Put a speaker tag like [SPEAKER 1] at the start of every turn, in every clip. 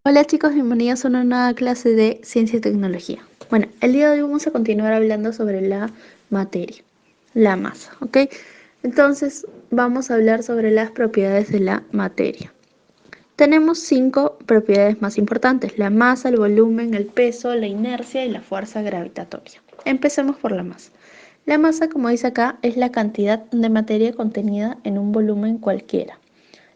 [SPEAKER 1] Hola chicos, bienvenidos a una nueva clase de Ciencia y Tecnología. Bueno, el día de hoy vamos a continuar hablando sobre la materia, la masa, ¿ok? Entonces vamos a hablar sobre las propiedades de la materia. Tenemos 5 propiedades más importantes: la masa, el volumen, el peso, la inercia y la fuerza gravitatoria. Empecemos por la masa. La masa, como dice acá, es la cantidad de materia contenida en un volumen cualquiera.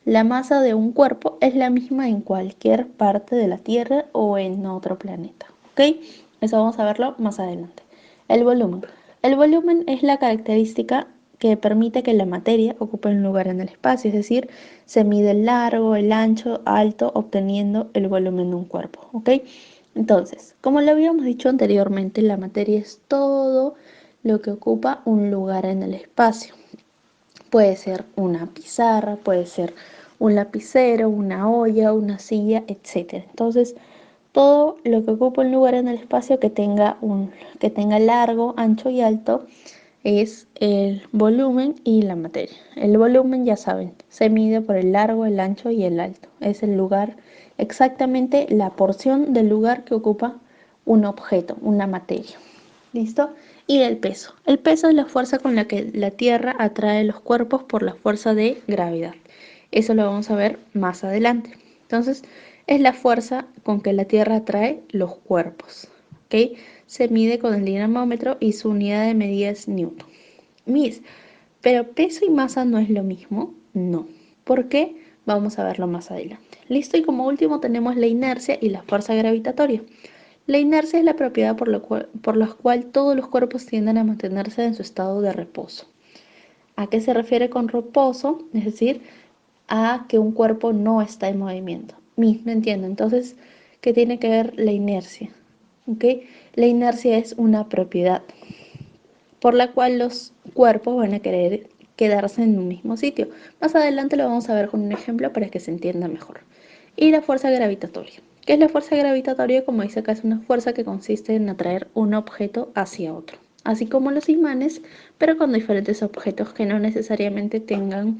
[SPEAKER 1] La masa de un cuerpo es la misma en cualquier parte de la Tierra o en otro planeta, ¿ok? Eso vamos a verlo más adelante. El volumen. El volumen es la característica que permite que la materia ocupe un lugar en el espacio, es decir, se mide el largo, el ancho, alto, obteniendo el volumen de un cuerpo, ¿ok? Entonces, como lo habíamos dicho anteriormente, la materia es todo lo que ocupa un lugar en el espacio. Puede ser una pizarra, puede ser un lapicero, una olla, una silla, etc. Entonces, todo lo que ocupa un lugar en el espacio que tenga largo, ancho y alto es el volumen y la materia. El volumen, ya saben, se mide por el largo, el ancho y el alto. Es el lugar, exactamente la porción del lugar que ocupa un objeto, una materia. ¿Listo? Y el peso. El peso es la fuerza con la que la Tierra atrae los cuerpos por la fuerza de gravedad. Eso lo vamos a ver más adelante. Entonces, es la fuerza con que la Tierra atrae los cuerpos. ¿Ok? Se mide con el dinamómetro y su unidad de medida es Newton. Miss, ¿pero peso y masa no es lo mismo? No. ¿Por qué? Vamos a verlo más adelante. Listo, y como último tenemos la inercia y la fuerza gravitatoria. La inercia es la propiedad por la cual todos los cuerpos tienden a mantenerse en su estado de reposo. ¿A qué se refiere con reposo? Es decir, a que un cuerpo no está en movimiento. No entiendo. Entonces, ¿qué tiene que ver la inercia? ¿Ok? La inercia es una propiedad por la cual los cuerpos van a querer quedarse en un mismo sitio. Más adelante lo vamos a ver con un ejemplo para que se entienda mejor. Y la fuerza gravitatoria. ¿Qué es la fuerza gravitatoria? Como dice acá, es una fuerza que consiste en atraer un objeto hacia otro, así como los imanes, pero con diferentes objetos que no necesariamente tengan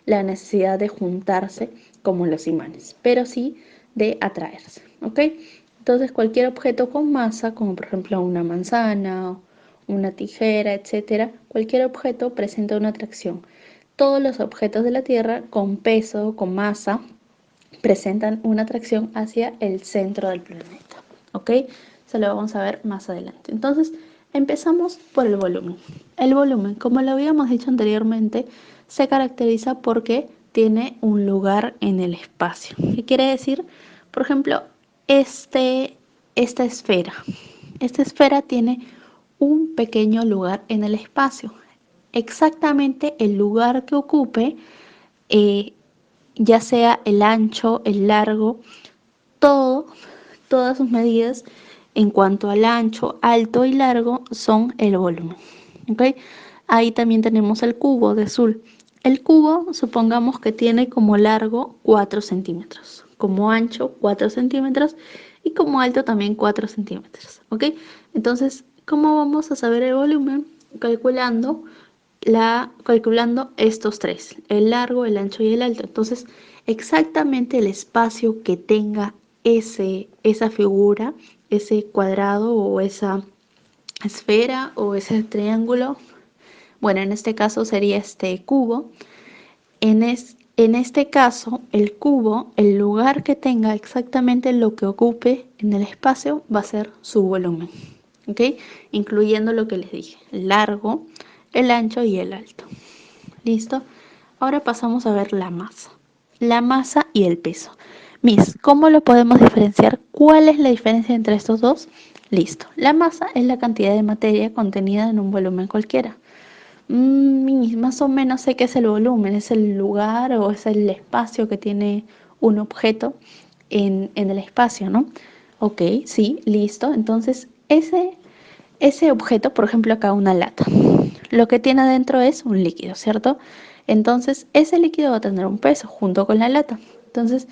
[SPEAKER 1] la necesidad de juntarse como los imanes, pero sí de atraerse, ¿ok? Entonces cualquier objeto con masa, como por ejemplo una manzana, una tijera, etcétera, cualquier objeto presenta una atracción. Todos los objetos de la Tierra con peso, con masa, presentan una atracción hacia el centro del planeta. ¿Ok? Eso lo vamos a ver más adelante. Entonces, empezamos por el volumen. El volumen, como lo habíamos dicho anteriormente, se caracteriza porque tiene un lugar en el espacio. ¿Qué quiere decir? Por ejemplo, esta esfera. Esta esfera tiene un pequeño lugar en el espacio. Exactamente el lugar que ocupe, eh, ya sea el ancho, el largo, todo, todas sus medidas en cuanto al ancho, alto y largo son el volumen. ¿Okay? Ahí también tenemos el cubo de azul. El cubo, supongamos que tiene como largo 4 centímetros, como ancho 4 centímetros y como alto también 4 centímetros. ¿Ok? Entonces, ¿cómo vamos a saber el volumen? Calculando estos tres, el largo, el ancho y el alto. Entonces, exactamente el espacio que tenga esa figura, ese cuadrado o esa esfera o ese triángulo, bueno, en este caso sería este cubo. En este caso, el cubo, el lugar que tenga exactamente lo que ocupe en el espacio va a ser su volumen, ¿ok? Incluyendo lo que les dije, el largo, el ancho y el alto. ¿Listo? Ahora pasamos a ver la masa. La masa y el peso. Miss, ¿cómo lo podemos diferenciar? ¿Cuál es la diferencia entre estos dos? Listo. La masa es la cantidad de materia contenida en un volumen cualquiera. Más o menos sé qué es el volumen, es el lugar o es el espacio que tiene un objeto en el espacio, ¿no? Ok, sí, listo. Entonces, ese objeto, por ejemplo, acá una lata, lo que tiene adentro es un líquido, ¿cierto? Entonces, ese líquido va a tener un peso junto con la lata. Entonces,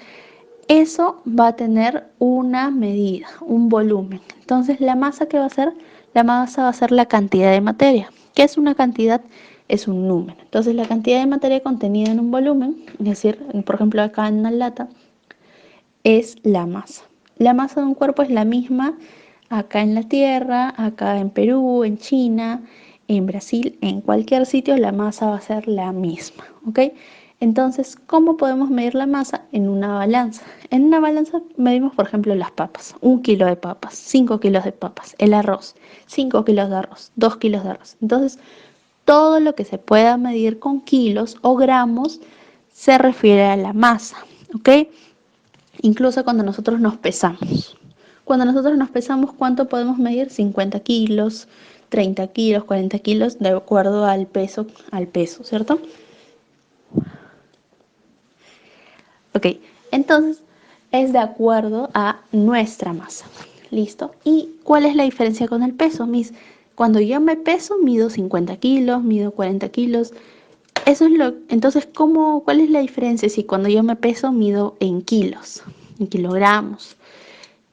[SPEAKER 1] eso va a tener una medida, un volumen. Entonces, la masa que va a ser, la masa va a ser la cantidad de materia. ¿Qué es una cantidad? Es un número. Entonces, la cantidad de materia contenida en un volumen, es decir, por ejemplo, acá en una lata, es la masa. La masa de un cuerpo es la misma acá en la Tierra, acá en Perú, en China, en Brasil, en cualquier sitio la masa va a ser la misma, ¿ok? Entonces, ¿cómo podemos medir la masa? En una balanza. En una balanza medimos, por ejemplo, las papas. 1 kilo de papas, 5 kilos de papas. El arroz, 5 kilos de arroz, 2 kilos de arroz. Entonces, todo lo que se pueda medir con kilos o gramos se refiere a la masa, ¿ok? Incluso cuando nosotros nos pesamos. Cuando nosotros nos pesamos, ¿cuánto podemos medir? 50 kilos, 30 kilos, 40 kilos, de acuerdo al peso, ¿cierto? Ok, entonces es de acuerdo a nuestra masa. ¿Listo? ¿Y cuál es la diferencia con el peso? Cuando yo me peso, mido 50 kilos, mido 40 kilos. Entonces, ¿cuál es la diferencia si cuando yo me peso mido en kilos, en kilogramos?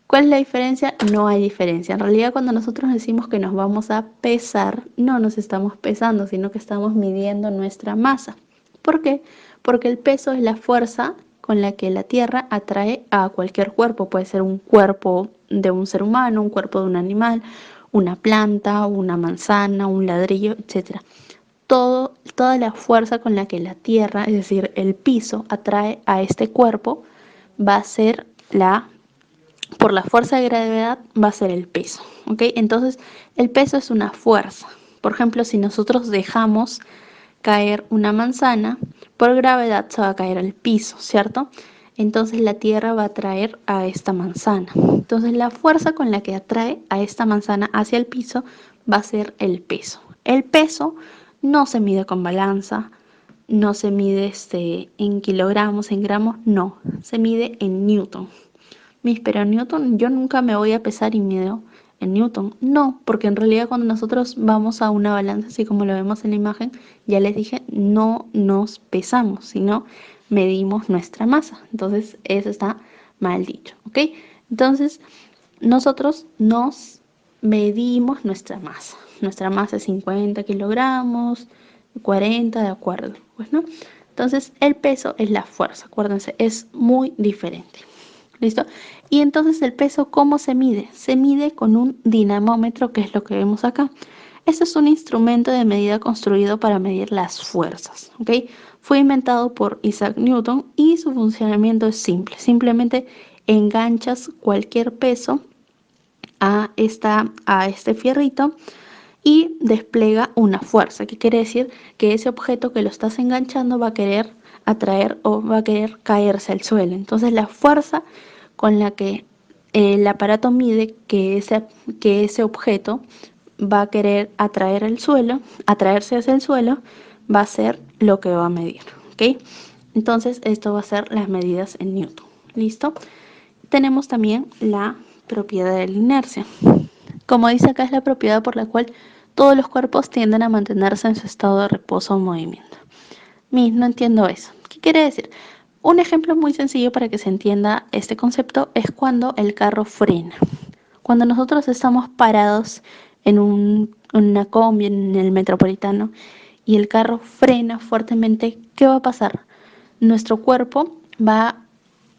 [SPEAKER 1] ¿Cuál es la diferencia? No hay diferencia. En realidad, cuando nosotros decimos que nos vamos a pesar, no nos estamos pesando, sino que estamos midiendo nuestra masa. ¿Por qué? Porque el peso es la fuerza con la que la Tierra atrae a cualquier cuerpo. Puede ser un cuerpo de un ser humano, un cuerpo de un animal, una planta, una manzana, un ladrillo, etc. Toda la fuerza con la que la Tierra, es decir, el piso, atrae a este cuerpo, va a ser por la fuerza de gravedad va a ser el peso, ¿ok? Entonces, el peso es una fuerza. Por ejemplo, si nosotros dejamos caer una manzana, por gravedad se va a caer al piso, ¿cierto? Entonces la Tierra va a atraer a esta manzana. Entonces la fuerza con la que atrae a esta manzana hacia el piso va a ser el peso. El peso no se mide con balanza, no se mide en kilogramos, en gramos, no, se mide en newton. Pero en Newton yo nunca me voy a pesar y mido en Newton. No, porque en realidad cuando nosotros vamos a una balanza, así como lo vemos en la imagen, ya les dije, no nos pesamos, sino medimos nuestra masa. Entonces eso está mal dicho, ¿ok? Entonces nosotros nos medimos nuestra masa. Nuestra masa es 50 kilogramos, 40, de acuerdo, pues, ¿no? Entonces el peso es la fuerza, acuérdense, es muy diferente. ¿Listo? Y entonces el peso, ¿cómo se mide? Se mide con un dinamómetro, que es lo que vemos acá. Este es un instrumento de medida construido para medir las fuerzas, ¿ok? Fue inventado por Isaac Newton y su funcionamiento es simple. Simplemente enganchas cualquier peso a este fierrito y despliega una fuerza, que quiere decir que ese objeto que lo estás enganchando va a querer atraer o va a querer caerse al suelo. Entonces la fuerza con la que el aparato mide que ese objeto va a querer atraer al suelo, atraerse hacia el suelo, va a ser lo que va a medir, ¿ok? Entonces esto va a ser las medidas en Newton. ¿Listo? Tenemos también la propiedad de la inercia. Como dice acá, es la propiedad por la cual todos los cuerpos tienden a mantenerse en su estado de reposo o movimiento. No entiendo eso. ¿Qué quiere decir? Un ejemplo muy sencillo para que se entienda este concepto es cuando el carro frena. Cuando nosotros estamos parados en una combi, en el metropolitano, y el carro frena fuertemente, ¿qué va a pasar? Nuestro cuerpo va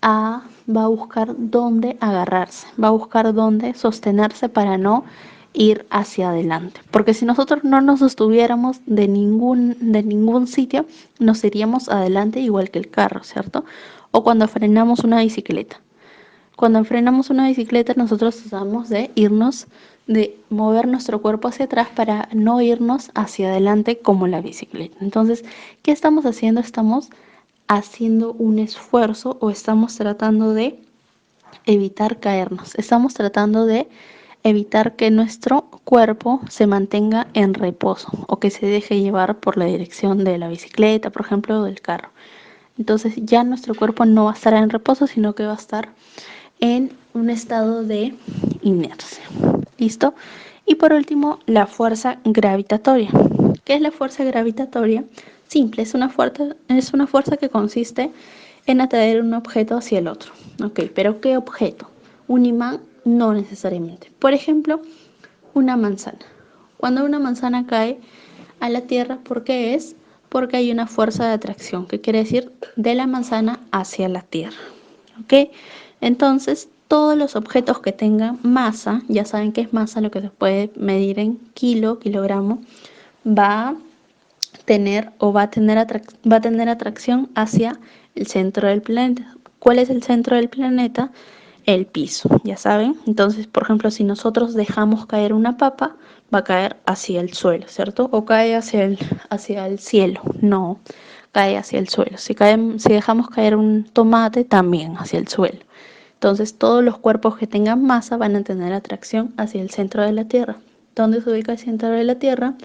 [SPEAKER 1] a buscar dónde agarrarse, va a buscar dónde sostenerse para no ir hacia adelante. Porque si nosotros no nos sostuviéramos de ningún sitio, nos iríamos adelante igual que el carro, ¿cierto? O cuando frenamos una bicicleta. Cuando frenamos una bicicleta, nosotros tratamos de mover nuestro cuerpo hacia atrás para no irnos hacia adelante como la bicicleta. Entonces, ¿qué estamos haciendo? Estamos haciendo un esfuerzo o estamos tratando de evitar caernos. Estamos tratando de evitar que nuestro cuerpo se mantenga en reposo o que se deje llevar por la dirección de la bicicleta, por ejemplo, o del carro. Entonces ya nuestro cuerpo no va a estar en reposo, sino que va a estar en un estado de inercia. ¿Listo? Y por último, la fuerza gravitatoria. ¿Qué es la fuerza gravitatoria? Simple, es una fuerza que consiste en atraer un objeto hacia el otro. Ok, pero ¿qué objeto? Un imán, no necesariamente. Por ejemplo, una manzana. Cuando una manzana cae a la tierra, ¿por qué es? Porque hay una fuerza de atracción, que quiere decir de la manzana hacia la tierra. ¿Ok? Entonces, todos los objetos que tengan masa, ya saben que es masa lo que se puede medir en kilogramo, va a tener o va a tener atracción hacia el centro del planeta. ¿Cuál es el centro del planeta? El piso, ya saben. Entonces, por ejemplo, si nosotros dejamos caer una papa, va a caer hacia el suelo, ¿cierto? O cae hacia el cielo. No, cae hacia el suelo. Si dejamos caer un tomate, también hacia el suelo. Entonces, todos los cuerpos que tengan masa van a tener atracción hacia el centro de la Tierra. ¿Dónde se ubica el centro de la Tierra?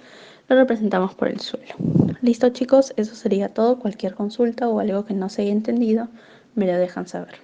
[SPEAKER 1] Lo representamos por el suelo. Listo, chicos, eso sería todo. Cualquier consulta o algo que no se haya entendido, me lo dejan saber.